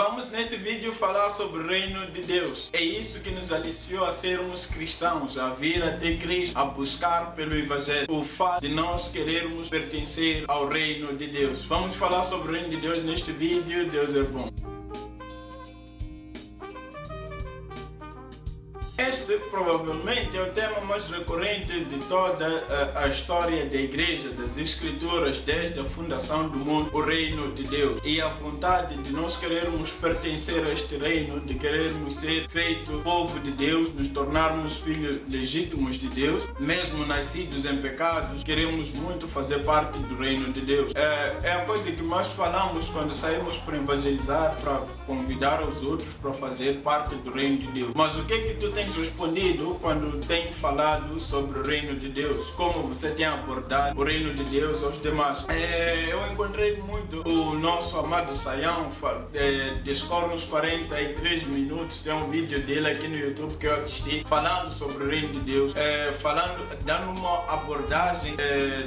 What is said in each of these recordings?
Vamos neste vídeo falar sobre o reino de Deus. É isso que nos aliciou a sermos cristãos, a vir até Cristo, a buscar pelo Evangelho, o fato de nós querermos pertencer ao reino de Deus. Vamos falar sobre o reino de Deus neste vídeo. Deus é bom. Este provavelmente é o tema mais recorrente de toda a história da igreja, das escrituras, desde a fundação do mundo, o reino de Deus. E a vontade de nós querermos pertencer a este reino, de querermos ser feito povo de Deus, nos tornarmos filhos legítimos de Deus, mesmo nascidos em pecados, queremos muito fazer parte do reino de Deus. É a coisa que mais falamos quando saímos para evangelizar, para convidar os outros para fazer parte do reino de Deus. Mas o que é que tu tens respondido quando tenho falado sobre o reino de Deus? Como você tem abordado o reino de Deus aos demais? Eu encontrei muito o nosso amado Saião, discorre uns 43 minutos, tem um vídeo dele aqui no YouTube que eu assisti, falando sobre o reino de Deus, dando uma abordagem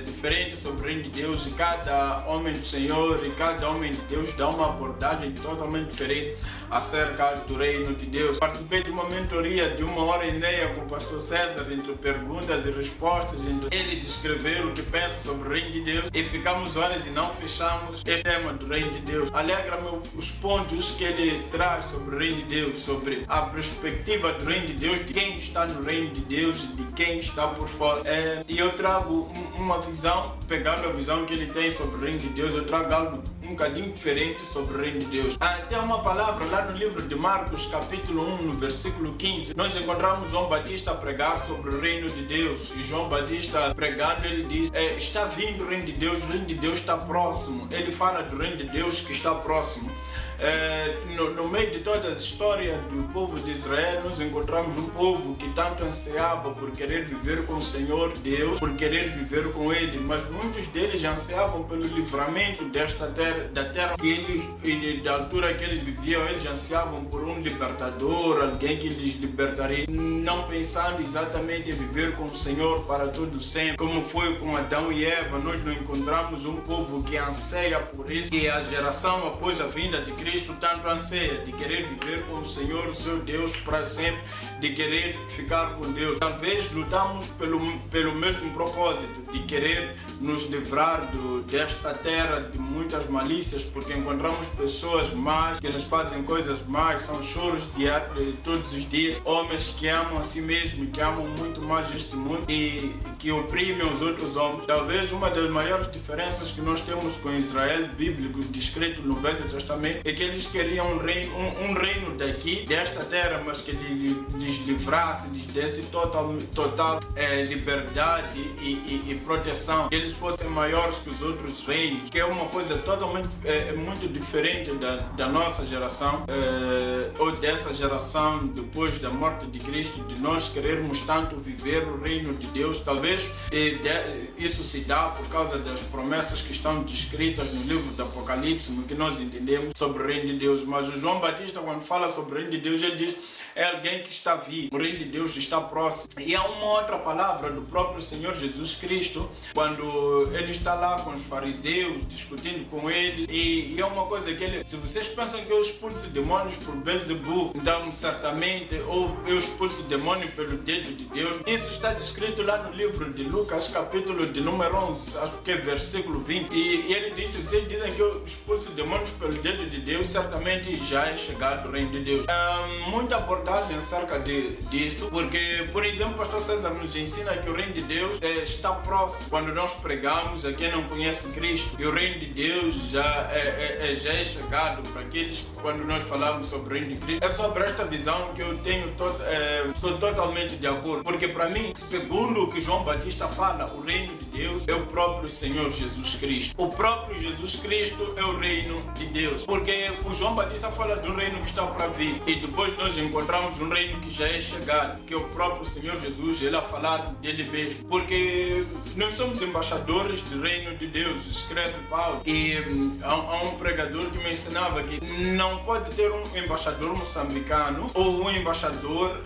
diferente sobre o reino de Deus, e cada homem do Senhor e cada homem de Deus dá uma abordagem totalmente diferente acerca do reino de Deus. Participei de uma mentoria de 1h30 com o pastor César, entre perguntas e respostas, entre ele descrever o que pensa sobre o reino de Deus, e ficamos horas e não fechamos este tema do reino de Deus. Alegra-me os pontos que ele traz sobre o reino de Deus, sobre a perspectiva do reino de Deus, de quem está no reino de Deus e de quem está por fora. E eu trago uma visão, pegando a visão que ele tem sobre o reino de Deus, eu trago algo um bocadinho diferente sobre o reino de Deus. Tem uma palavra lá no livro de Marcos, capítulo 1, no versículo 15, nós encontramos João Batista a pregar sobre o reino de Deus, e João Batista pregando, ele diz, está vindo o reino de Deus está próximo. Ele fala do reino de Deus que está próximo. No meio de toda a história do povo de Israel, nós encontramos um povo que tanto ansiava por querer viver com o Senhor Deus, por querer viver com Ele, mas muitos deles ansiavam pelo livramento desta terra, da terra que eles, e da altura que eles viviam, eles ansiavam por um libertador, alguém que lhes libertaria, não pensando exatamente em viver com o Senhor para todo sempre, como foi com Adão e Eva. Nós não encontramos um povo que anseia por isso, que a geração após a vinda de Cristo tanto anseia, de querer viver com o Senhor, seu Deus, para sempre, de querer ficar com Deus. Talvez lutamos pelo mesmo propósito, de querer nos livrar desta terra de muitas malícias, porque encontramos pessoas más, que nos fazem coisas más, são choros de todos os dias, homens que amam a si mesmos, que amam muito mais este mundo e que oprimem os outros homens. Talvez uma das maiores diferenças que nós temos com Israel bíblico, descrito no Velho Testamento, é que eles queriam um reino daqui, desta terra, mas que lhes livrasse, lhes desse total liberdade e proteção, que eles fossem maiores que os outros reinos, que é uma coisa totalmente muito diferente da nossa geração, ou dessa geração depois da morte de Cristo, de nós querermos tanto viver o reino de Deus. Talvez isso se dá por causa das promessas que estão descritas no livro do Apocalipse, no que nós entendemos sobre o reino de Deus. Mas o João Batista, quando fala sobre o reino de Deus, ele diz, é alguém que está vivo, o reino de Deus está próximo. E há uma outra palavra do próprio Senhor Jesus Cristo, quando ele está lá com os fariseus, discutindo com eles, e é uma coisa que ele, se vocês pensam que eu expulso demônios por Belzebu, então certamente, ou eu expulso demônio pelo dedo de Deus. Isso está descrito lá no livro de Lucas, capítulo de número 11, acho que é versículo 20, e ele diz, se vocês dizem que eu expulso demônios pelo dedo de Deus, certamente já é chegado o reino de Deus. Muita abordagem acerca disso, porque, por exemplo, o pastor César nos ensina que o reino de Deus está próximo. Quando nós pregamos a quem não conhece Cristo, e o reino de Deus já é chegado para aqueles, quando nós falamos sobre o reino de Cristo, é sobre esta visão que eu tenho, estou totalmente de acordo, porque para mim, segundo o que João Batista fala, o reino de Deus é o próprio Senhor Jesus Cristo. O próprio Jesus Cristo é o reino de Deus, porque o João Batista fala do reino que está para vir, e depois nós encontramos um reino que já é chegado, que é o próprio Senhor Jesus, ele a falar dele mesmo, porque nós somos embaixadores do reino de Deus, escreve Paulo. E há um pregador que me ensinava que não pode ter um embaixador moçambicano ou um embaixador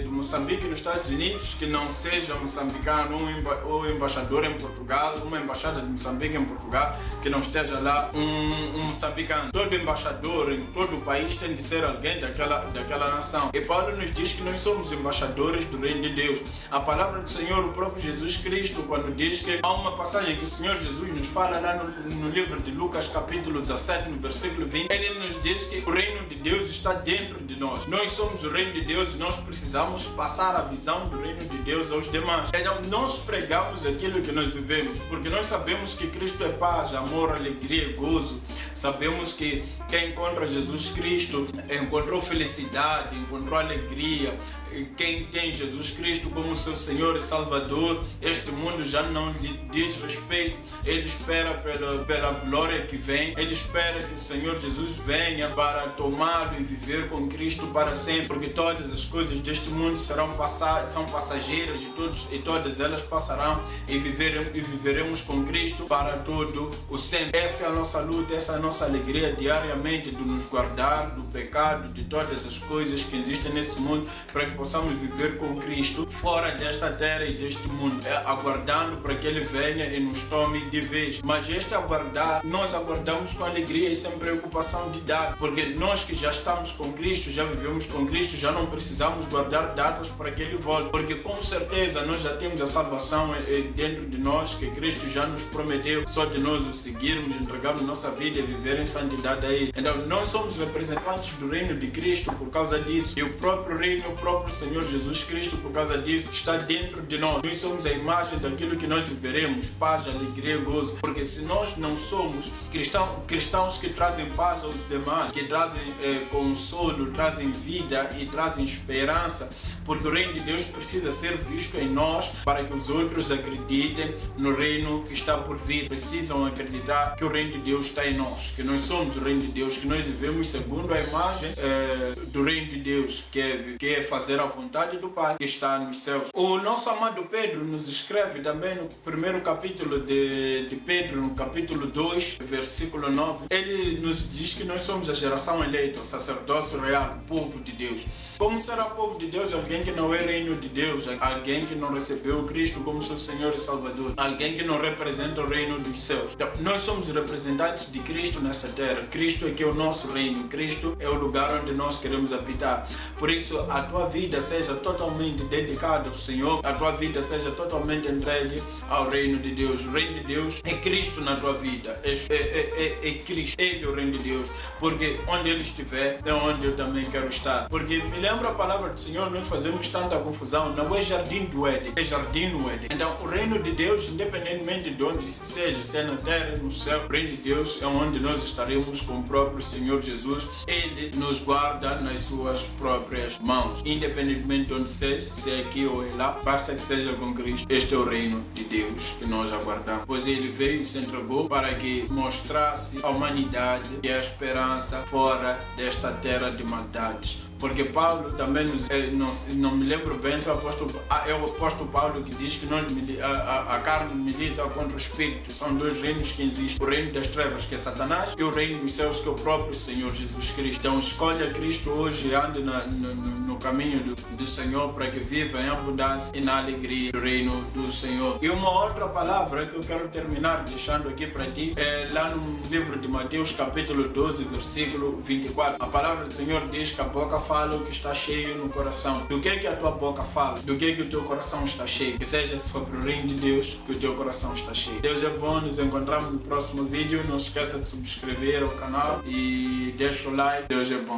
do Moçambique nos Estados Unidos que não seja moçambicano, ou embaixador em Portugal, uma embaixada de Moçambique em Portugal que não esteja lá um moçambicano. Todo embaixador embaixador em todo o país tem de ser alguém daquela nação. E Paulo nos diz que nós somos embaixadores do reino de Deus. A palavra do Senhor, o próprio Jesus Cristo, quando diz que há uma passagem que o Senhor Jesus nos fala lá no livro de Lucas, capítulo 17, no versículo 20, ele nos diz que o reino de Deus está dentro de nós. Nós somos o reino de Deus e nós precisamos passar a visão do reino de Deus aos demais. Então, nós pregamos aquilo que nós vivemos, porque nós sabemos que Cristo é paz, amor, alegria e gozo. Sabemos que quem encontra Jesus Cristo encontrou felicidade, encontrou alegria. Quem tem Jesus Cristo como seu Senhor e Salvador, este mundo já não lhe diz respeito. Ele espera pela glória que vem. Ele espera que o Senhor Jesus venha para tomá-lo e viver com Cristo para sempre, porque todas as coisas deste mundo são passageiras e todas elas passarão e viveremos com Cristo para todo o sempre. Essa é a nossa luta, essa é a nossa alegria diariamente, de nos guardar do pecado, de todas as coisas que existem nesse mundo, para que possamos viver com Cristo fora desta terra e deste mundo, aguardando para que Ele venha e nos tome de vez. Mas nós aguardamos com alegria e sem preocupação de dar, porque nós que já estamos com Cristo, já vivemos com Cristo, já não precisamos guardar datas para que Ele volte, porque com certeza nós já temos a salvação dentro de nós, que Cristo já nos prometeu, só de nós o seguirmos, entregarmos nossa vida e viver em santidade a Ele. Então nós somos representantes do reino de Cristo por causa disso, e o próprio reino, o próprio Senhor Jesus Cristo, por causa disso, está dentro de nós. Nós somos a imagem daquilo que nós viveremos, paz, alegria e gozo, porque se nós não somos cristãos que trazem paz aos demais, que trazem consolo, trazem vida e trazem esperança, porque o reino de Deus precisa ser visto em nós para que os outros acreditem no reino que está por vir. Precisam acreditar que o reino de Deus está em nós, que nós somos o reino de Deus, que nós vivemos segundo a imagem do reino de Deus, que é fazer a vontade do Pai que está nos céus. O nosso amado Pedro nos escreve também no primeiro capítulo de Pedro, no capítulo 2, versículo 9, ele nos diz que nós somos a geração eleita, o sacerdócio real, o povo de Deus. Como será povo de Deus alguém que não é reino de Deus, alguém que não recebeu Cristo como seu Senhor e Salvador, alguém que não representa o reino dos céus? Então, nós somos representantes de Cristo nesta terra. Cristo é que é o nosso reino, Cristo é o lugar onde nós queremos habitar. Por isso, a tua vida seja totalmente dedicada ao Senhor, a tua vida seja totalmente entregue ao reino de Deus. O reino de Deus é Cristo na tua vida, é Cristo, Ele é o reino de Deus, porque onde Ele estiver é onde eu também quero estar. Porque me lembra a palavra do Senhor, nós fazemos tanta confusão, não é jardim do Éden, é jardim no Éden. Então o reino de Deus, independentemente de onde seja, se é na terra, no céu, o reino de Deus é onde nós estaremos com o próprio Senhor Jesus. Ele nos guarda nas suas próprias mãos, independentemente de onde seja, se é aqui ou é lá, basta que seja com Cristo. Este é o reino de Deus que nós aguardamos, pois Ele veio e se entregou para que mostrasse à humanidade que a esperança fora desta terra de maldades. Porque Paulo também não me lembro bem se é o apóstolo Paulo que diz que a carne milita contra o espírito. São dois reinos que existem: o reino das trevas, que é Satanás, e o reino dos céus, que é o próprio Senhor Jesus Cristo. Então escolha Cristo hoje e ande no caminho do Senhor, para que viva em abundância e na alegria do reino do Senhor. E uma outra palavra que eu quero terminar deixando aqui para ti é lá no livro de Mateus, capítulo 12, versículo 24. A palavra do Senhor diz que a boca fala o que está cheio no coração. Do que a tua boca fala? Do que o teu coração está cheio? Que seja sobre o reino de Deus que o teu coração está cheio. Deus é bom, nos encontramos no próximo vídeo. Não esqueça de subscrever o canal e deixa o like. Deus é bom.